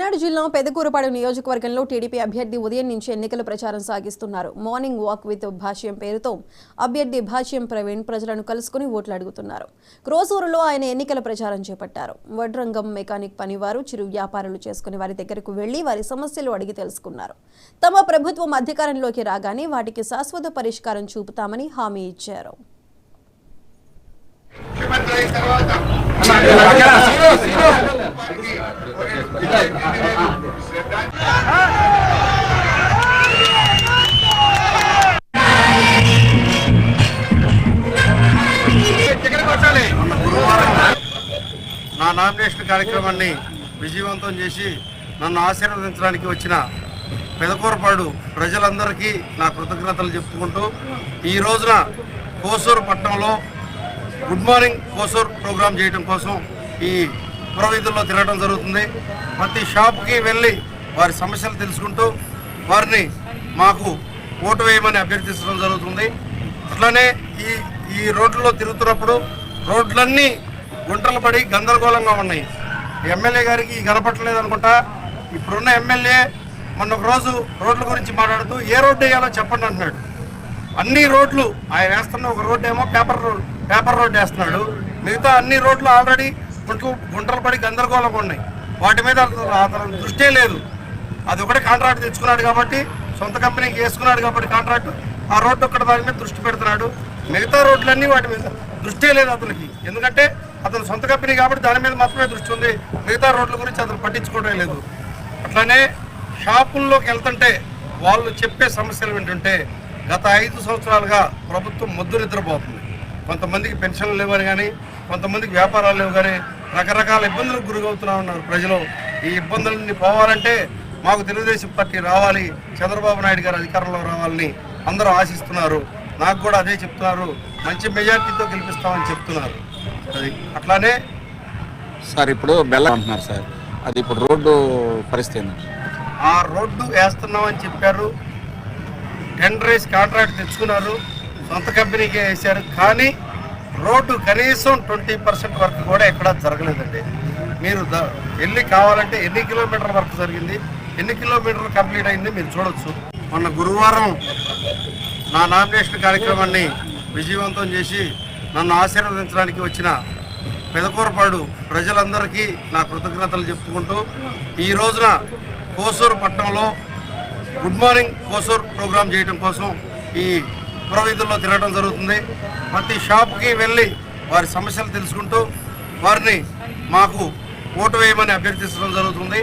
పల్నాడు జిల్లా పెదకూరపాడు నియోజకవర్గంలో టీడీపీ అభ్యర్థి ఉదయం నుంచి ఎన్నికల ప్రచారం సాగిస్తున్నారు. మార్నింగ్ వాక్ విత్ భాష్యం పేరుతో అభ్యర్థి భాష్యం ప్రవీణ్ ప్రజలను కలుసుకుని ఓట్లు అడుగుతున్నారు. క్రోసూరులో ఆయన ఎన్నికల ప్రచారం చేపట్టారు. వడ్రంగం, మెకానిక్ పనివారు, చిరు వ్యాపారులు చేసుకుని వారి దగ్గరకు వెళ్లి వారి సమస్యలు అడిగి తెలుసుకున్నారు. తమ ప్రభుత్వం అధికారంలోకి రాగానే వాటికి శాశ్వత పరిష్కారం చూపుతామని హామీ ఇచ్చారు. నా నామినేషన్ కార్యక్రమాన్ని విజయవంతం చేసి నన్ను ఆశీర్వదించడానికి వచ్చిన పెదకూరపాడు ప్రజలందరికీ నా కృతజ్ఞతలు చెప్పుకుంటూ ఈ రోజున కోసూరు పట్టణంలో గుడ్ మార్నింగ్ కోసూర్ ప్రోగ్రాం చేయడం కోసం ఈ పురవీధుల్లో తిరగడం జరుగుతుంది. ప్రతి షాప్కి వెళ్ళి వారి సమస్యలు తెలుసుకుంటూ వారిని మాకు ఓటు వేయమని అభ్యర్థించడం జరుగుతుంది. అట్లానే ఈ రోడ్లలో తిరుగుతున్నప్పుడు రోడ్లన్నీ గుంటలు పడి గందరగోళంగా ఉన్నాయి. ఎమ్మెల్యే గారికి కనపట్టలేదు అనుకుంటా. ఇప్పుడున్న ఎమ్మెల్యే మొన్న ఒక రోజు రోడ్ల గురించి మాట్లాడుతూ ఏ రోడ్డు వేయాలో చెప్పండి అంటున్నాడు. అన్ని రోడ్లు ఆయన వేస్తున్న ఒక రోడ్డు ఏమో పేపర్ రోడ్డు వేస్తున్నాడు. మిగతా అన్ని రోడ్లు ఆల్రెడీ గుంటలు పడి గందరగోళంగా ఉన్నాయి. వాటి మీద అతను దృష్టే లేదు. అది ఒకటే కాంట్రాక్ట్ తెచ్చుకున్నాడు కాబట్టి, సొంత కంపెనీకి వేసుకున్నాడు కాబట్టి కాంట్రాక్ట్, ఆ రోడ్డు ఒక్కడ దాని మీద దృష్టి పెడుతున్నాడు. మిగతా రోడ్లన్నీ వాటి మీద దృష్టే లేదు అతనికి. ఎందుకంటే అతను సొంత కంపెనీ కాబట్టి దాని మీద మాత్రమే దృష్టి ఉంది. మిగతా రోడ్ల గురించి అతను పట్టించుకోవడం లేదు. అట్లానే షాపుల్లోకి వెళ్తుంటే వాళ్ళు చెప్పే సమస్యలు వింటుంటే గత 5 సంవత్సరాలుగా ప్రభుత్వం మొద్దు నిద్రపోతుంది. కొంతమందికి పెన్షన్లు లేవని కానీ, కొంతమందికి వ్యాపారాలు లేవు కానీ రకరకాల ఇబ్బందులకు గురవుతూ ఉన్నారు ప్రజలు. ఈ ఇబ్బందులన్నీ పోవాలంటే మాకు తెలుగుదేశం పార్టీ రావాలి, చంద్రబాబు నాయుడు గారు అధికారంలో రావాలని అందరూ ఆశిస్తున్నారు. నాకు కూడా అదే చెప్తున్నారు. మంచి మెజార్టీతో గెలిపిస్తామని చెప్తున్నారు. అది అట్లానే సార్ ఇప్పుడు బెల్లం అంటున్నారు సార్, అది ఇప్పుడు రోడ్డు పరిస్థితి ఆ రోడ్డు వేస్తున్నామని చెప్పారు. టెండర్ వేసి కాంట్రాక్ట్ తెచ్చుకున్నారు, సొంత కంపెనీకే వేశారు. కానీ రోడ్డు కనీసం 20% వర్క్ కూడా ఎక్కడా జరగలేదండి. మీరు వెళ్ళి కావాలంటే ఎన్ని కిలోమీటర్ల వర్క్ జరిగింది, ఎన్ని కిలోమీటర్లు కంప్లీట్ అయింది మీరు చూడొచ్చు. మొన్న గురువారం నా నామినేషన్ కార్యక్రమాన్ని విజయవంతం చేసి నన్ను ఆశీర్వదించడానికి వచ్చిన పెదకూరపాడు ప్రజలందరికీ నా కృతజ్ఞతలు చెప్పుకుంటూ ఈ రోజున కోసూరు పట్టణంలో గుడ్ మార్నింగ్ కోసూర్ ప్రోగ్రాం చేయడం కోసం ఈ పురవీధుల్లో తిరగడం జరుగుతుంది. ప్రతి షాప్కి వెళ్ళి వారి సమస్యలు తెలుసుకుంటూ వారిని మాకు ఓటు వేయమని అభ్యర్థించడం జరుగుతుంది.